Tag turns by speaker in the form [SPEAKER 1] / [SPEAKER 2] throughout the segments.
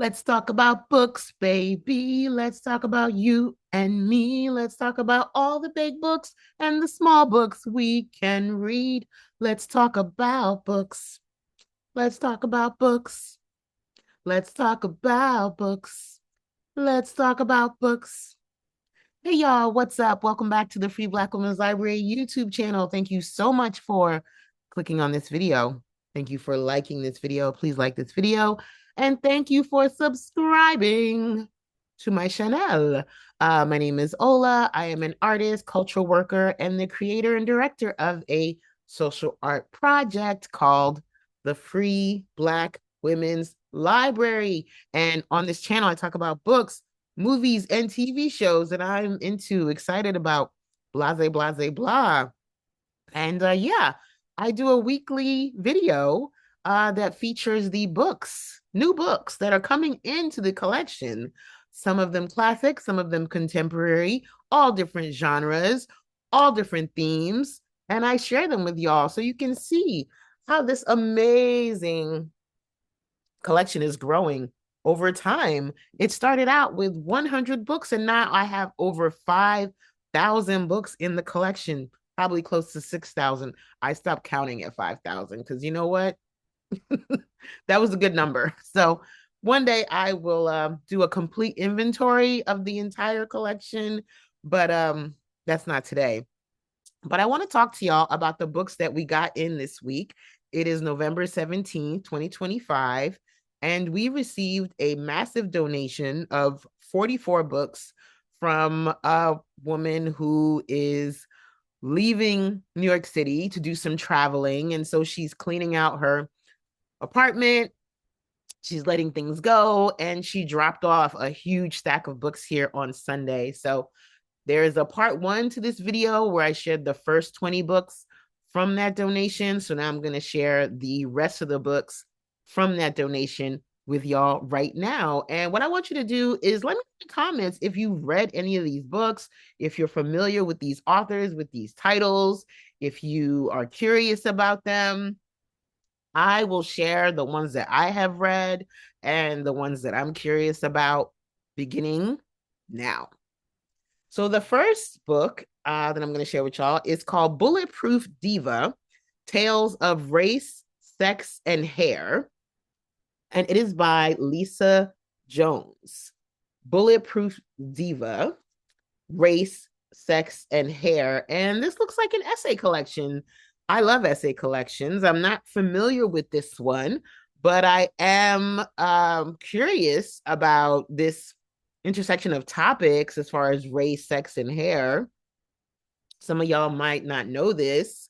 [SPEAKER 1] Let's talk about books, baby. Let's talk about you and me. Let's talk about all the big books and the small books we can read. Let's talk about books. Let's talk about books. Let's talk about books. Let's talk about books. Hey, y'all, what's up? Welcome back to the Free Black Women's Library YouTube channel. Thank you so much for clicking on this video. Thank you for liking this video. Please like this video. And thank you for subscribing to my channel. My name is Ola. I am an artist, cultural worker, and the creator and director of a social art project called the Free Black Women's Library. And on this channel, I talk about books, movies, and TV shows that I'm into, excited about, blase, blase, blah. And yeah, I do a weekly video that features the books, new books that are coming into the collection. Some of them classic, some of them contemporary, all different genres, all different themes. And I share them with y'all so you can see how this amazing collection is growing over time. It started out with 100 books, and now I have over 5,000 books in the collection, probably close to 6,000. I stopped counting at 5,000 because you know what? That was a good number. So one day I will do a complete inventory of the entire collection, but that's not today. But I want to talk to y'all about the books that we got in this week. It is November 17th, 2025, and we received a massive donation of 44 books from a woman who is leaving New York City to do some traveling. And so she's cleaning out her apartment. She's letting things go, and she dropped off a huge stack of books here on Sunday. So there is a part one to this video where I shared the first 20 books from that donation. So now I'm going to share the rest of the books from that donation with y'all right now. And what I want you to do is let me know in the comments if you've read any of these books, if you're familiar with these authors, with these titles, if you are curious about them. I will share the ones that I have read and the ones that I'm curious about beginning now. So the first book that I'm going to share with y'all is called Bulletproof Diva, Tales of Race, Sex, and Hair. And it is by Lisa Jones. Bulletproof Diva, Race, Sex, and Hair. And this looks like an essay collection. I love essay collections. I'm not familiar with this one, but I am curious about this intersection of topics as far as race, sex, and hair. Some of y'all might not know this,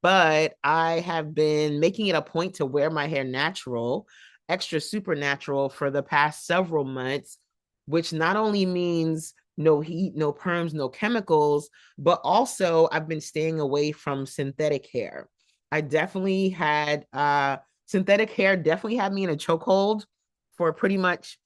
[SPEAKER 1] but I have been making it a point to wear my hair natural, extra supernatural for the past several months, which not only means no heat, no perms, no chemicals, but also I've been staying away from synthetic hair. I definitely had synthetic hair definitely had me in a chokehold for pretty much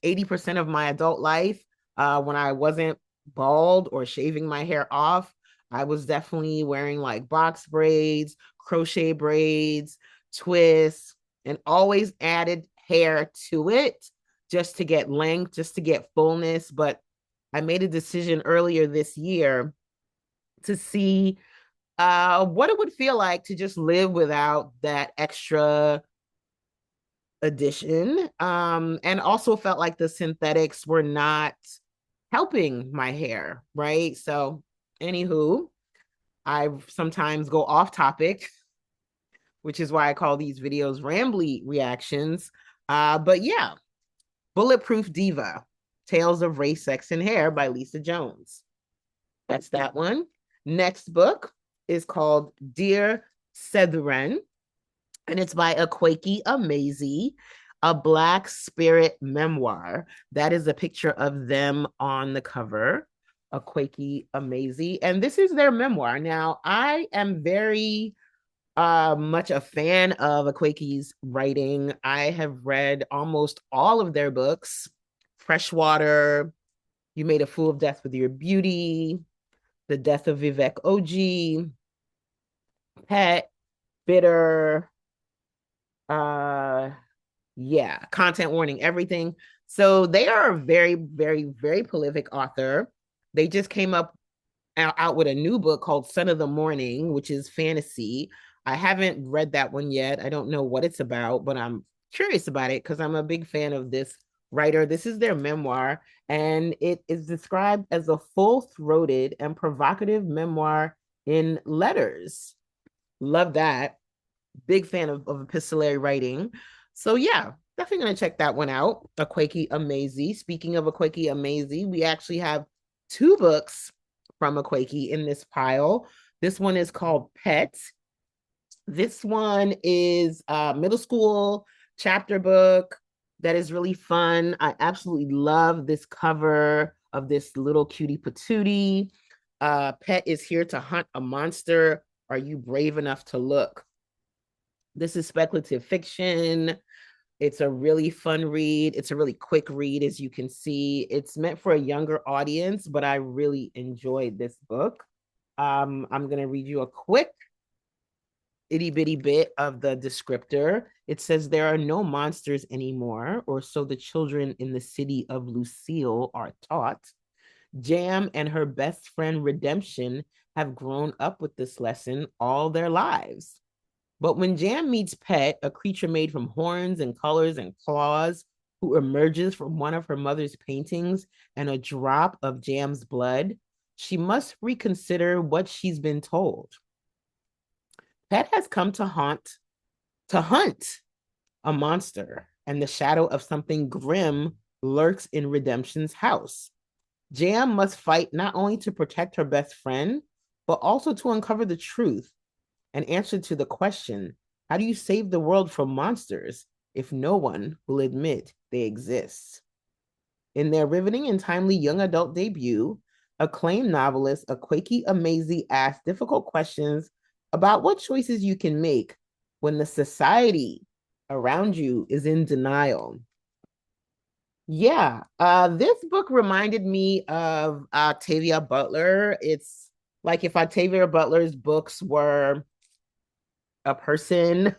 [SPEAKER 1] 80% of my adult life. When I wasn't bald or shaving my hair off, I was definitely wearing like box braids, crochet braids, twists, and always added hair to it just to get length, just to get fullness. But I made a decision earlier this year to see what it would feel like to just live without that extra addition. And also felt like the synthetics were not helping my hair, right? So, anywho, I sometimes go off topic, which is why I call these videos Rambly reactions. But yeah, Bulletproof Diva, Tales of Race, Sex, and Hair by Lisa Jones. That's that one. Next book is called Dear Setheren, and it's by Akwaeke Amazie, a Black spirit memoir. That is a picture of them on the cover, Akwaeke Amazie, and this is their memoir. Now, I am very much a fan of Akwaeke's writing. I have read almost all of their books: Freshwater, You Made a Fool of Death with Your Beauty, The Death of Vivek Oji, Pet, Bitter, uh, Yeah, content warning, everything. So they are a very, very, very prolific author. They just came out with a new book called Son of the Morning, which is fantasy. I haven't read that one yet. I don't know what it's about, but I'm curious about it because I'm a big fan of this writer. This is their memoir, and it is described as a full-throated and provocative memoir in letters. Love that. Big fan of epistolary writing. So yeah, definitely gonna check that one out. Akwaeke Amazie. Speaking of Akwaeke Amazie, we actually have two books from Akwaeke in this pile. This one is called Pet. This one is a middle school chapter book that is really fun. I absolutely love this cover of this little cutie patootie. Pet is here to hunt a monster. Are you brave enough to look? This is speculative fiction. It's a really fun read. It's a really quick read, as you can see. It's meant for a younger audience, but I really enjoyed this book. I'm going to read you a quick itty bitty bit of the descriptor. It says, there are no monsters anymore, or so the children in the city of Lucille are taught. Jam and her best friend Redemption have grown up with this lesson all their lives. But when Jam meets Pet, a creature made from horns and colors and claws, who emerges from one of her mother's paintings and a drop of Jam's blood, she must reconsider what she's been told. Pet has come to hunt a monster, and the shadow of something grim lurks in Redemption's house. Jam must fight not only to protect her best friend, but also to uncover the truth and answer to the question, how do you save the world from monsters if no one will admit they exist? In their riveting and timely young adult debut, acclaimed novelist Akwaeke Amazie asks difficult questions about what choices you can make when the society around you is in denial. Yeah, this book reminded me of Octavia Butler. It's like if Octavia Butler's books were a person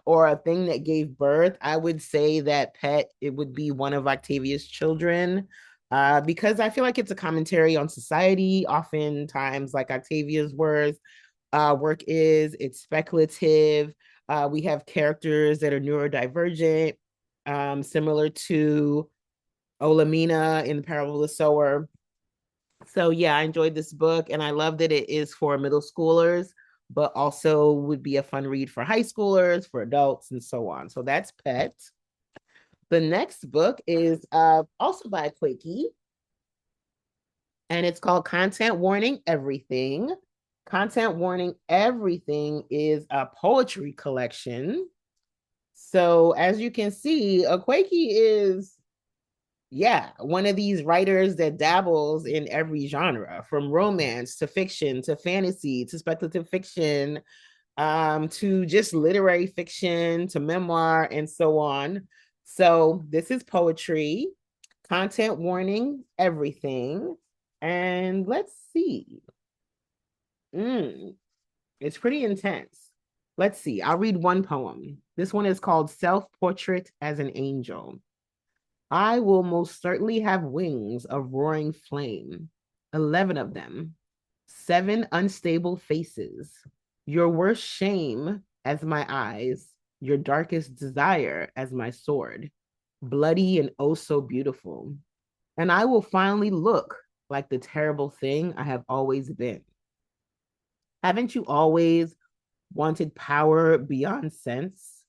[SPEAKER 1] or a thing that gave birth, I would say that Pet, it would be one of Octavia's children. Because I feel like it's a commentary on society. Oftentimes, like Octavia's work is, it's speculative. We have characters that are neurodivergent, similar to Olamina in the Parable of the Sower. So yeah, I enjoyed this book, and I love that it is for middle schoolers, but also would be a fun read for high schoolers, for adults, and so on. So that's Pet. The next book is also by Quakey, and it's called Content Warning Everything. Content Warning Everything is a poetry collection. So as you can see, Quakey is, yeah, one of these writers that dabbles in every genre, from romance to fiction to fantasy to speculative fiction, to just literary fiction to memoir and so on. So this is poetry, content warning, everything. And let's see. It's pretty intense. Let's see. I'll read one poem. This one is called Self Portrait as an Angel. I will most certainly have wings of roaring flame, 11 of them, 7 unstable faces, your worst shame as my eyes, your darkest desire as my sword, bloody and oh so beautiful. And I will finally look like the terrible thing I have always been. Haven't you always wanted power beyond sense?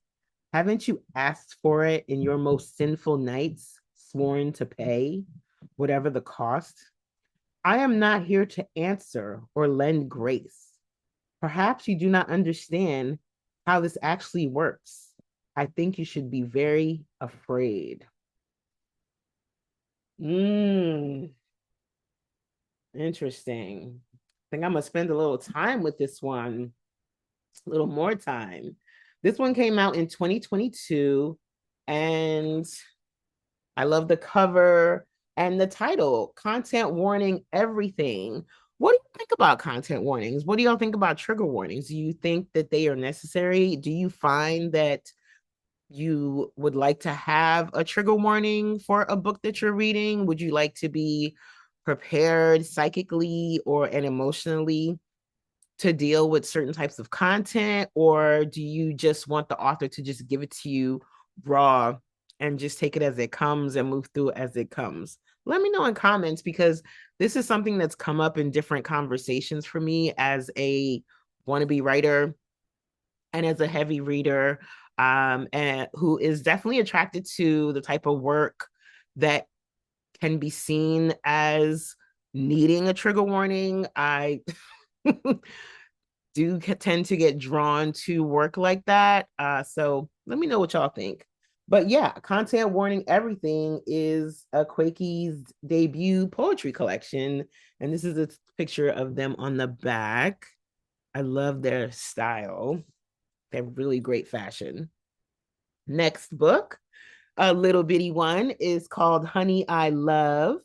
[SPEAKER 1] Haven't you asked for it in your most sinful nights, sworn to pay, whatever the cost? I am not here to answer or lend grace. Perhaps you do not understand how this actually works. I think you should be very afraid. Interesting. I think I'm gonna spend a little time with this one, a little more time. This one came out in 2022, and I love the cover and the title, Content Warning Everything. What do you think about content warnings? What do y'all think about trigger warnings? Do you think that they are necessary? Do you find that you would like to have a trigger warning for a book that you're reading? Would you like to be prepared psychically or and emotionally to deal with certain types of content? Or do you just want the author to just give it to you raw and just take it as it comes and move through it as it comes? Let me know in comments, because this is something that's come up in different conversations for me as a wannabe writer and as a heavy reader, and who is definitely attracted to the type of work that can be seen as needing a trigger warning. I do tend to get drawn to work like that. So let me know what y'all think. But yeah, Content Warning Everything is a Quakey's debut poetry collection. And this is a picture of them on the back. I love their style. They have really great fashion. Next book, a little bitty one, is called Honey, I Love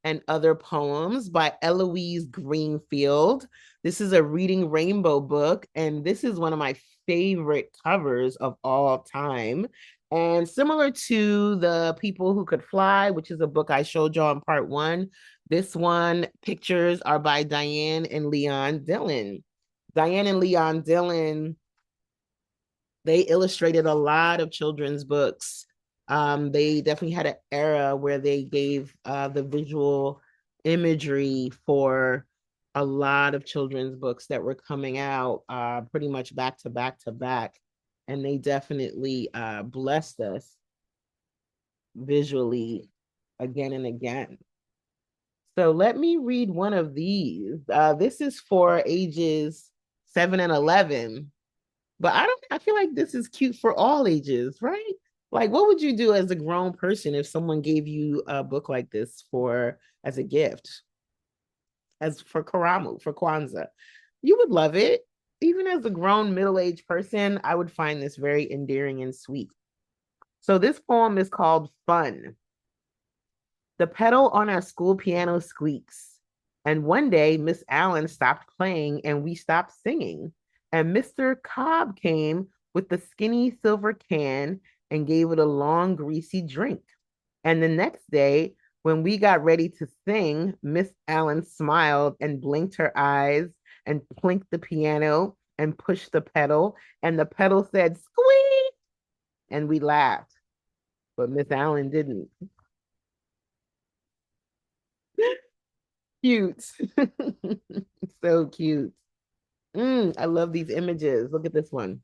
[SPEAKER 1] and Other Poems by Eloise Greenfield. This is a Reading Rainbow book, and this is one of my favorite covers of all time. And similar to The People Who Could Fly, which is a book I showed y'all in part one, this one, pictures are by Diane and Leon Dillon. Diane and Leon Dillon, they illustrated a lot of children's books. They definitely had an era where they gave the visual imagery for a lot of children's books that were coming out pretty much back to back to back. And they definitely blessed us visually again and again. So let me read one of these. This is for ages 7 and 11. But I feel like this is cute for all ages, right? Like, what would you do as a grown person if someone gave you a book like this for as a gift, as for Karamu, for Kwanzaa? You would love it. Even as a grown middle-aged person, I would find this very endearing and sweet. So this poem is called Fun. The pedal on our school piano squeaks. And one day, Miss Allen stopped playing and we stopped singing. And Mr. Cobb came with the skinny silver can and gave it a long, greasy drink. And the next day, when we got ready to sing, Miss Allen smiled and blinked her eyes and plinked the piano and pushed the pedal. And the pedal said, squeak. And we laughed. But Miss Allen didn't. Cute. So cute. I love these images. Look at this one.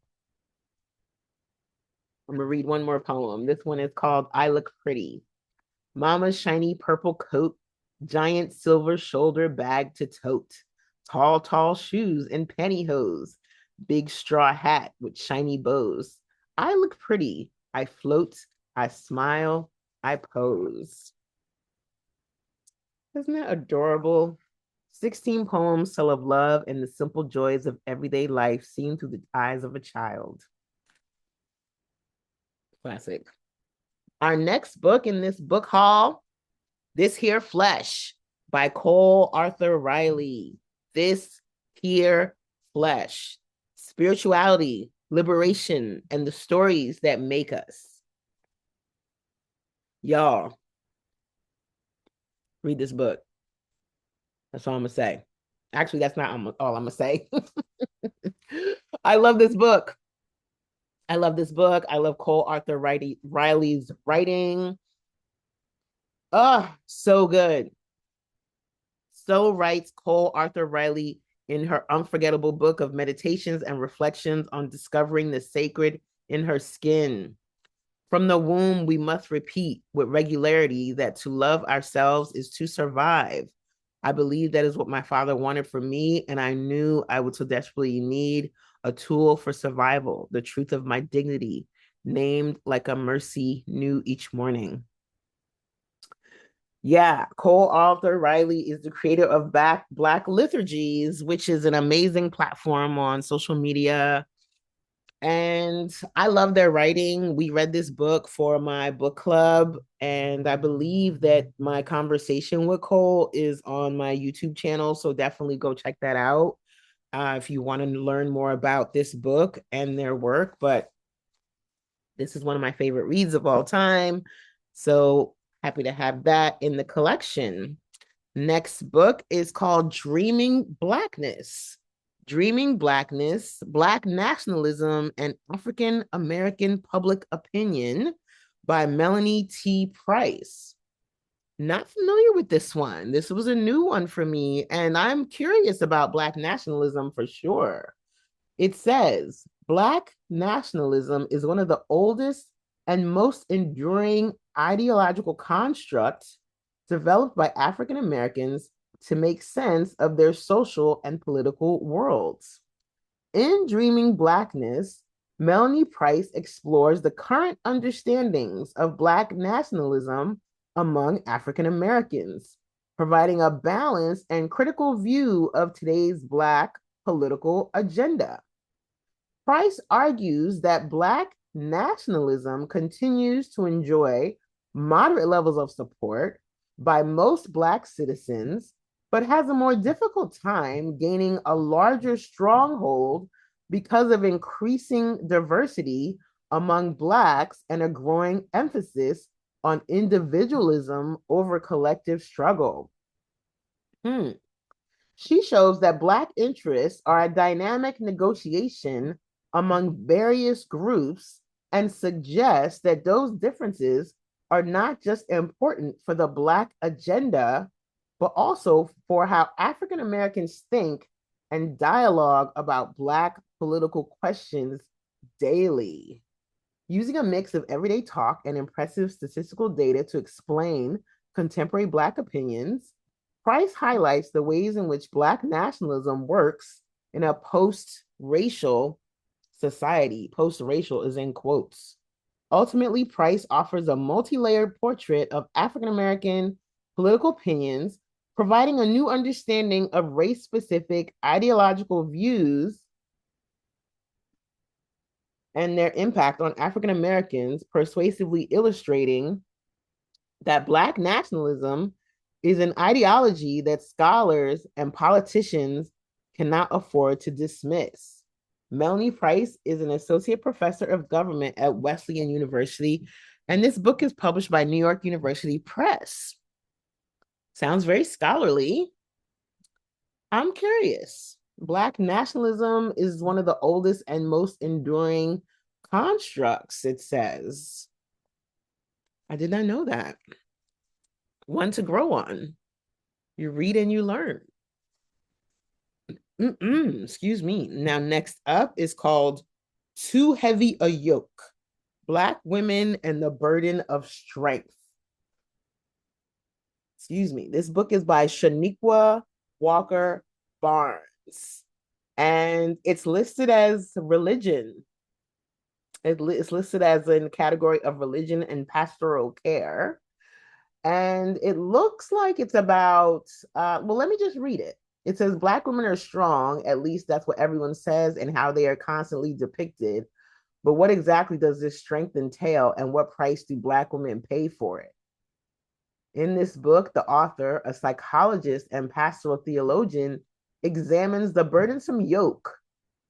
[SPEAKER 1] I'm gonna read one more poem. This one is called I Look Pretty. Mama's shiny purple coat, giant silver shoulder bag to tote, tall, tall shoes and pantyhose, big straw hat with shiny bows. I look pretty. I float. I smile. I pose. Isn't that adorable? 16 poems tell of love and the simple joys of everyday life seen through the eyes of a child. Classic. Our next book in this book haul, This Here Flesh by Cole Arthur Riley. This Here Flesh. Spirituality, liberation, and the stories that make us. Y'all, read this book. That's all I'm gonna say. Actually, that's not all I'm gonna say. I love this book. I love this book. I love Cole Arthur Riley's writing. Oh, so good. So writes Cole Arthur Riley in her unforgettable book of meditations and reflections on discovering the sacred in her skin. From the womb, we must repeat with regularity that to love ourselves is to survive. I believe that is what my father wanted for me, and I knew I would so desperately need a tool for survival, the truth of my dignity, named like a mercy new each morning. Yeah, Cole Arthur Riley is the creator of Black Liturgies, which is an amazing platform on social media. And I love their writing. We read this book for my book club, and I believe that my conversation with Cole is on my YouTube channel. So definitely go check that out if you want to learn more about this book and their work. But This is one of my favorite reads of all time. So happy to have that in the collection. Next book is called Dreaming Blackness. Dreaming Blackness, Black Nationalism and African American Public Opinion by Melanie T. Price. Not familiar with this one. This was a new one for me, and I'm curious about Black nationalism for sure. It says Black nationalism is one of the oldest and most enduring ideological constructs developed by African Americans to make sense of their social and political worlds. In Dreaming Blackness, Melanie Price explores the current understandings of Black nationalism among African Americans, providing a balanced and critical view of today's Black political agenda. Price argues that Black nationalism continues to enjoy moderate levels of support by most Black citizens, but has a more difficult time gaining a larger stronghold because of increasing diversity among Blacks and a growing emphasis on individualism over collective struggle. She shows that Black interests are a dynamic negotiation among various groups and suggests that those differences are not just important for the Black agenda, but also for how African Americans think and dialogue about Black political questions daily. Using a mix of everyday talk and impressive statistical data to explain contemporary Black opinions, Price highlights the ways in which Black nationalism works in a post-racial society. Post-racial is in quotes. Ultimately, Price offers a multi-layered portrait of African-American political opinions, providing a new understanding of race-specific ideological views and their impact on African Americans, persuasively illustrating that Black nationalism is an ideology that scholars and politicians cannot afford to dismiss. Melanie Price is an associate professor of government at Wesleyan University, and this book is published by New York University Press. Sounds very scholarly. I'm curious. Black nationalism is one of the oldest and most enduring constructs, it says. I did not know that. One to grow on. You read and you learn. Excuse me. Now, next up is called Too Heavy a Yoke, Black Women and the Burden of Strength. Excuse me. This book is by Shaniqua Walker Barnes, and it's listed as religion. It's listed as in the category of religion and pastoral care. And it looks like it's about, well, let me just read it. It says, Black women are strong, at least that's what everyone says, and how they are constantly depicted. But what exactly does this strength entail, and what price do Black women pay for it? In this book, the author, a psychologist and pastoral theologian, examines the burdensome yoke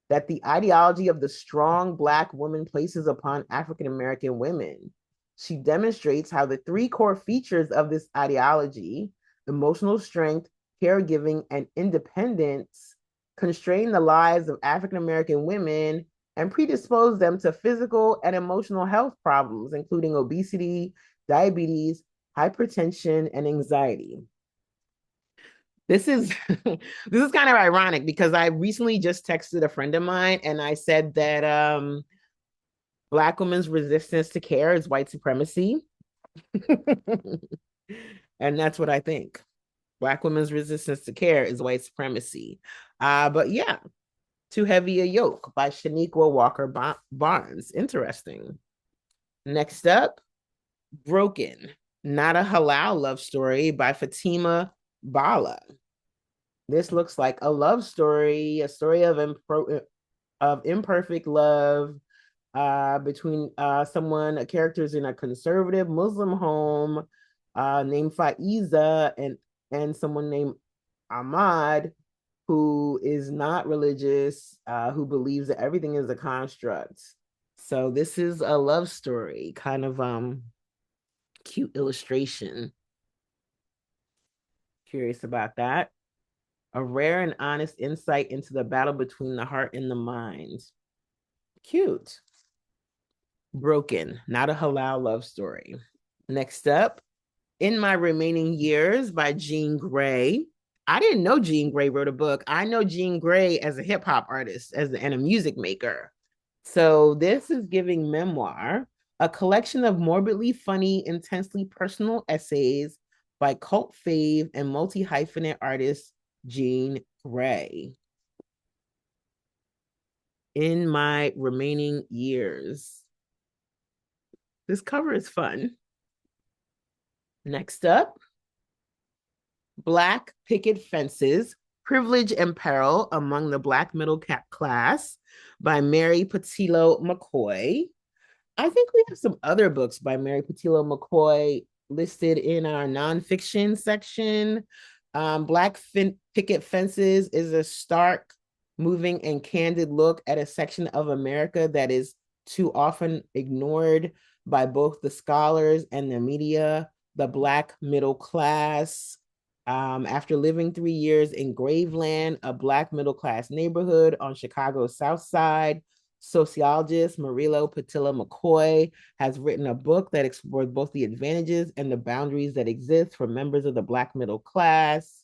[SPEAKER 1] that the ideology of the strong Black woman places upon African American women. She demonstrates how the three core features of this ideology, emotional strength, caregiving, and independence, constrain the lives of African American women and predispose them to physical and emotional health problems, including obesity, diabetes, hypertension, and anxiety. This is this is kind of ironic because I recently just texted a friend of mine and I said that Black women's resistance to care is white supremacy. And that's what I think. Black women's resistance to care is white supremacy. But yeah, Too Heavy a Yoke by Shaniqua Walker Barnes. Interesting. Next up, Broken, Not a Halal Love Story by Fatima Bala. This looks like a love story, a story of imperfect love between a character's in a conservative Muslim home named Faiza and someone named Ahmad, who is not religious, who believes that everything is a construct. So this is a love story, kind of cute illustration. Curious about that. A rare and honest insight into the battle between the heart and the mind. Cute. Broken, not a halal love story. Next up, In My Remaining Years by Jean Grey. I didn't know Jean Grey wrote a book. I know Jean Grey as a hip hop artist and a music maker. So this is giving memoir, a collection of morbidly funny, intensely personal essays by cult fave and multi-hyphenate artist Jean Grey. In My Remaining Years. This cover is fun. Next up, Black Picket Fences, Privilege and Peril Among the Black Middle Class by Mary Patillo McCoy. I think we have some other books by Mary Patillo McCoy listed in our nonfiction section. Picket Fences is a stark, moving, and candid look at a section of America that is too often ignored by both the scholars and the media, the Black middle class. After living 3 years in Graveland, a Black middle class neighborhood on Chicago's South Side, sociologist Marilo Patilla McCoy has written a book that explores both the advantages and the boundaries that exist for members of the Black middle class.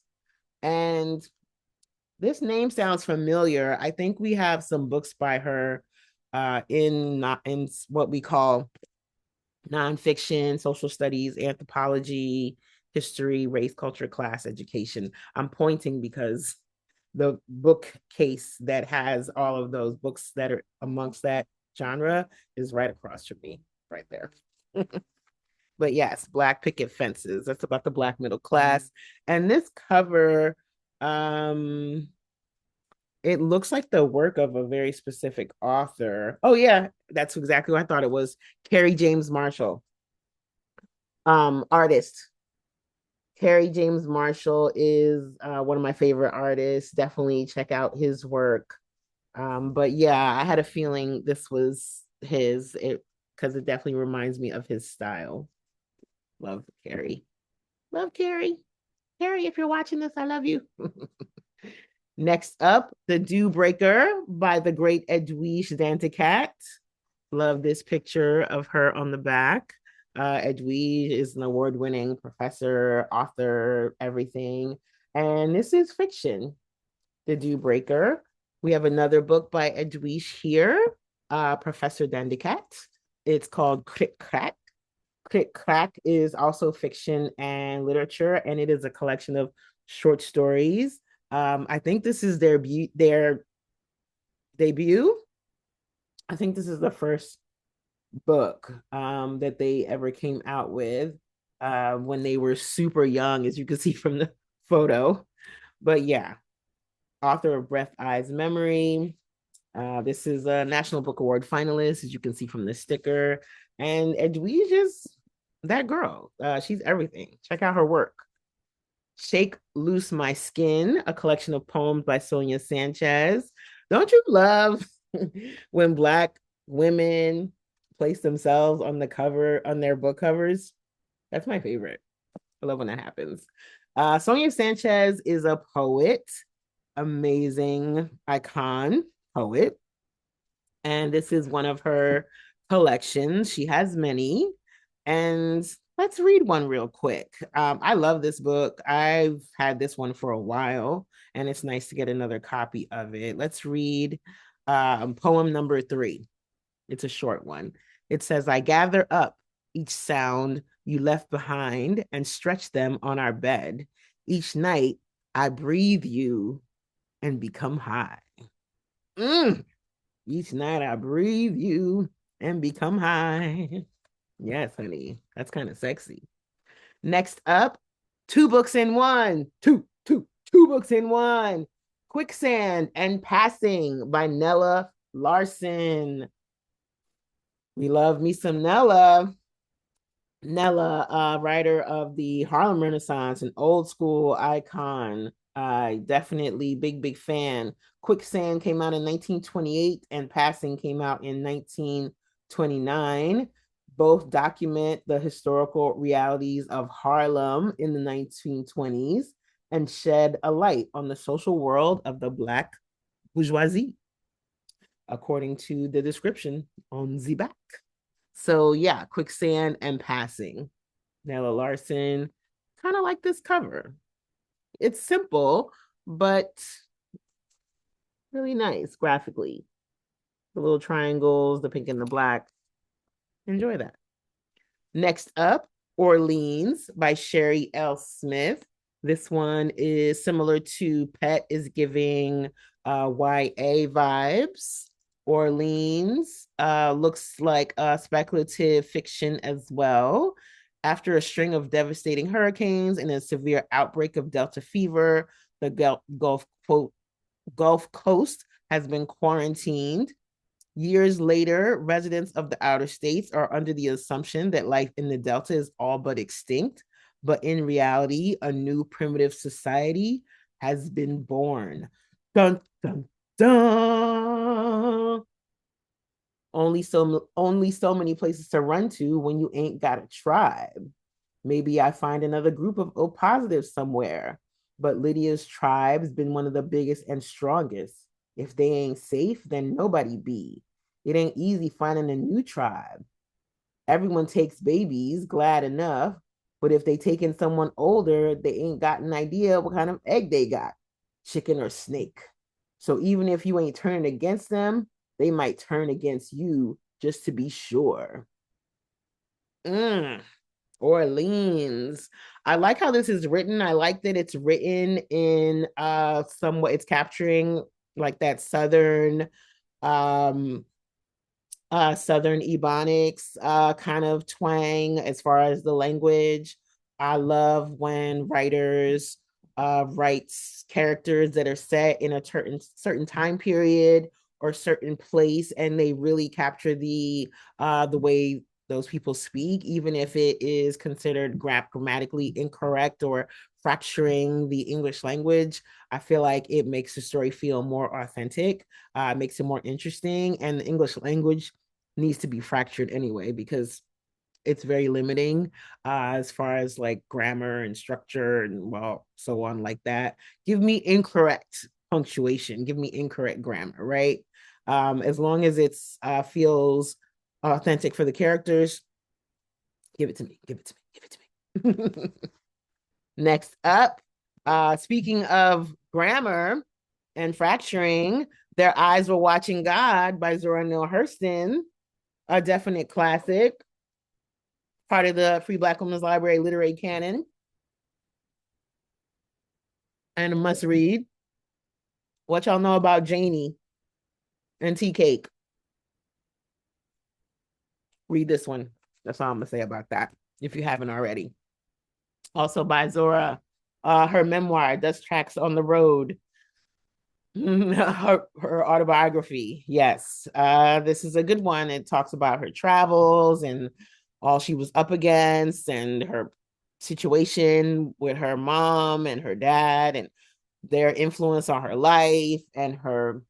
[SPEAKER 1] And this name sounds familiar. I think we have some books by her in what we call nonfiction, social studies, anthropology, history, race, culture, class, education. I'm pointing because the bookcase that has all of those books that are amongst that genre is right across from me, right there. But yes, Black Picket Fences. That's about the Black middle class. And this cover, it looks like the work of a very specific author. Oh yeah, that's exactly what I thought it was. Kerry James Marshall, artist. Kerry James Marshall is one of my favorite artists. Definitely check out his work. But yeah, I had a feeling this was his because it definitely reminds me of his style. Love Kerry. Love Kerry. Kerry, if you're watching this, I love you. Next up, The Dew Breaker by the great Edwige Danticat. Love this picture of her on the back. Edwige is an award-winning professor, author, everything. And this is fiction, The Dew Breaker. We have another book by Edwige here, Professor Dandicat. It's called Crick Crack. Crick Crack is also fiction and literature, and it is a collection of short stories. I think this is their debut. I think this is the first book that they ever came out with when they were super young, as you can see from the photo. But yeah, author of Breath, Eyes, Memory. This is a National Book Award finalist, as you can see from the sticker. And Edwige is that girl. She's everything. Check out her work. Shake Loose My Skin, a collection of poems by Sonia Sanchez. Don't you love when Black women place themselves on the cover, on their book covers? That's my favorite. I love when that happens. Sonia Sanchez is a poet, amazing icon poet. And this is one of her collections. She has many. And let's read one real quick. I love this book. I've had this one for a while, and it's nice to get another copy of it. Let's read poem number 3. It's a short one. It says, I gather up each sound you left behind and stretch them on our bed. Each night, I breathe you and become high. Each night, I breathe you and become high. Yes, honey. That's kind of sexy. Next up, 2 books in one. Two books in one. Quicksand and Passing by Nella Larson. We love me some Nella. Nella, writer of the Harlem Renaissance, an old school icon. Definitely big fan. Quicksand came out in 1928 and Passing came out in 19 29, both document the historical realities of Harlem in the 1920s and shed a light on the social world of the Black bourgeoisie, according to the description on the back. So yeah, quicksand and passing. Nella Larson, kind of like this cover. It's simple, but really nice graphically. The little triangles, the pink and the black. Enjoy that. Next up, Orleans by Sherry L. Smith. This one is similar to Pet, is giving YA vibes. Orleans looks like a speculative fiction as well. After a string of devastating hurricanes and a severe outbreak of Delta fever, the Gulf Coast has been quarantined. Years later, residents of the outer states are under the assumption that life in the Delta is all but extinct. But in reality, a new primitive society has been born. Dun, dun, dun. Only so many places to run to when you ain't got a tribe. Maybe I find another group of O positives somewhere. But Lydia's tribe's been one of the biggest and strongest. If they ain't safe, then nobody be. It ain't easy finding a new tribe. Everyone takes babies, glad enough. But if they take in someone older, they ain't got an idea what kind of egg they got, chicken or snake. So even if you ain't turning against them, they might turn against you just to be sure. Orleans. I like how this is written. I like that it's written in somewhat, it's capturing like that um Southern Ebonics kind of twang as far as the language. I love when writers writes characters that are set in a certain time period or certain place, and they really capture the way those people speak, even if it is considered grammatically incorrect or fracturing the English language. I feel like it makes the story feel more authentic, makes it more interesting. And the English language needs to be fractured anyway, because it's very limiting as far as like grammar and structure and well, so on like that. Give me incorrect punctuation, give me incorrect grammar, right? As long as it's feels authentic for the characters, give it to me, give it to me, give it to me. Next up, speaking of grammar and fracturing, Their Eyes Were Watching God by Zora Neale Hurston, a definite classic, part of the Free Black Women's Library literary canon, and a must read. What y'all know about Janie and Tea Cake? Read this one. That's all I'm gonna say about that, if you haven't already. Also by Zora, her memoir, Dust Tracks on the Road, her autobiography. Yes, this is a good one. It talks about her travels and all she was up against and her situation with her mom and her dad and their influence on her life and her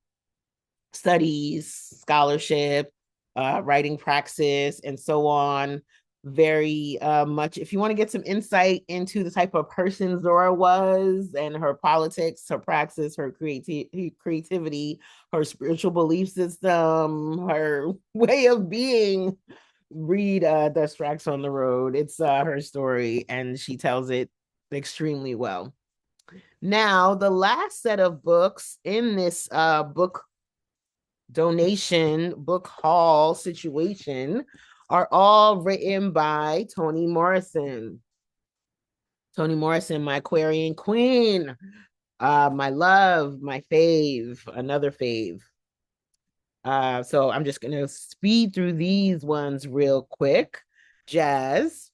[SPEAKER 1] studies, scholarship, writing praxis, and so on. Very much, if you want to get some insight into the type of person Zora was and her politics, her praxis, her creativity, her spiritual belief system, her way of being, read Dust Tracks on the Road. It's her story, and she tells it extremely well. Now, the last set of books in this book donation book haul situation are all written by Toni Morrison. Toni Morrison, my Aquarian queen, my love, my fave, another fave. So I'm just gonna speed through these ones real quick. Jazz,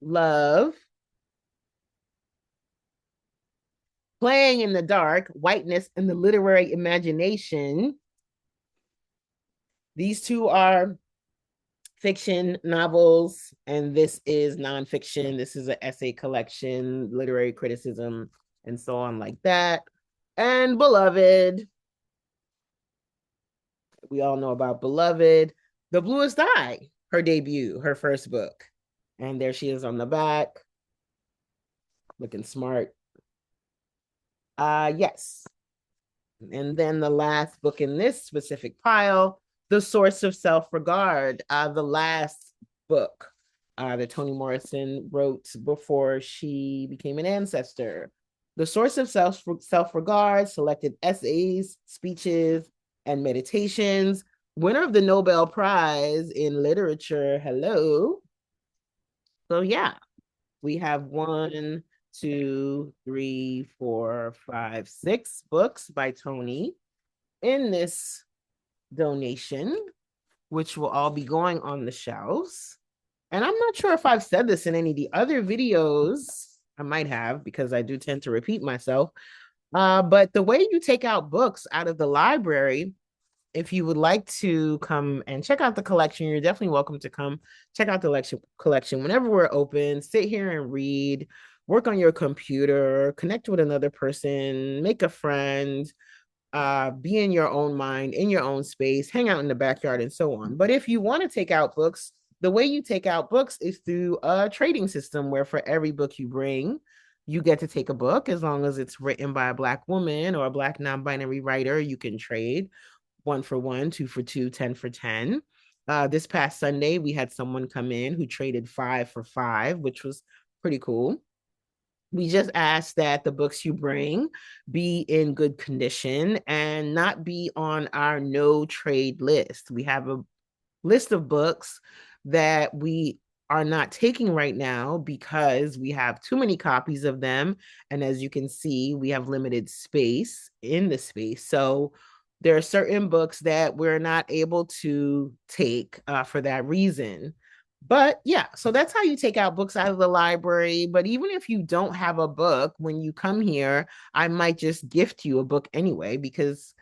[SPEAKER 1] love, playing in the dark, whiteness, and the literary imagination. These two are fiction novels, and this is nonfiction. This is an essay collection, literary criticism, and so on like that. And Beloved. We all know about Beloved. The Bluest Eye, her debut, her first book. And there she is on the back, looking smart. Yes. And then the last book in this specific pile, The Source of Self-Regard, the last book that Toni Morrison wrote before she became an ancestor. The Source of Self-Regard, selected essays, speeches, and meditations, winner of the Nobel Prize in Literature. Hello. So yeah, we have 1, 2, 3, 4, 5, 6 books by Toni in this donation, which will all be going on the shelves. And I'm not sure if I've said this in any of the other videos. I might have, because I do tend to repeat myself. But the way you take out books out of the library, if you would like to come and check out the collection, you're definitely welcome to come check out the collection whenever we're open. Sit here and read, work on your computer, connect with another person, make a friend, be in your own mind, in your own space, hang out in the backyard, and so on. But if you want to take out books, the way you take out books is through a trading system where for every book you bring, you get to take a book. As long as it's written by a Black woman or a Black non-binary writer, you can trade 1 for 1, 2 for 2, 10 for 10. This past Sunday, we had someone come in who traded 5 for 5, which was pretty cool. We just ask that the books you bring be in good condition and not be on our no trade list. We have a list of books that we are not taking right now because we have too many copies of them. And as you can see, we have limited space in the space. So there are certain books that we're not able to take for that reason. But yeah, so that's how you take out books out of the library. But even if you don't have a book, when you come here, I might just gift you a book anyway, because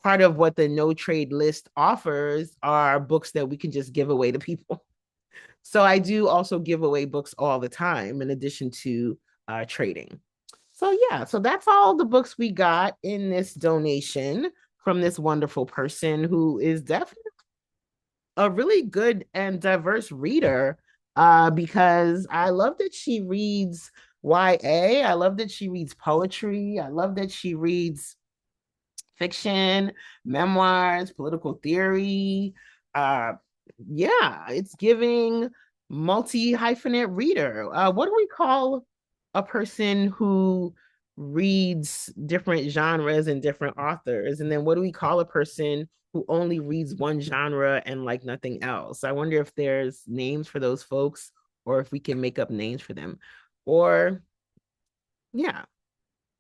[SPEAKER 1] part of what the no trade list offers are books that we can just give away to people. So I do also give away books all the time in addition to trading. So yeah, so that's all the books we got in this donation from this wonderful person who is definitely a really good and diverse reader, because I love that she reads YA. I love that she reads poetry. I love that she reads fiction, memoirs, political theory. Uh, yeah, it's giving multi hyphenate reader. What do we call a person who reads different genres and different authors? And then what do we call a person who only reads one genre and like nothing else? I wonder if there's names for those folks, or if we can make up names for them. Or yeah,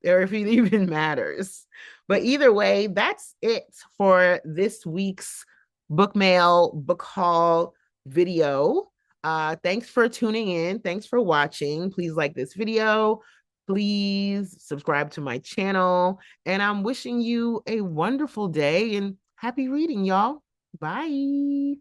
[SPEAKER 1] or if it even matters. But either way, that's it for this week's book mail, book haul video. Thanks for tuning in. Thanks for watching. Please like this video. Please subscribe to my channel. And I'm wishing you a wonderful day and happy reading, y'all. Bye.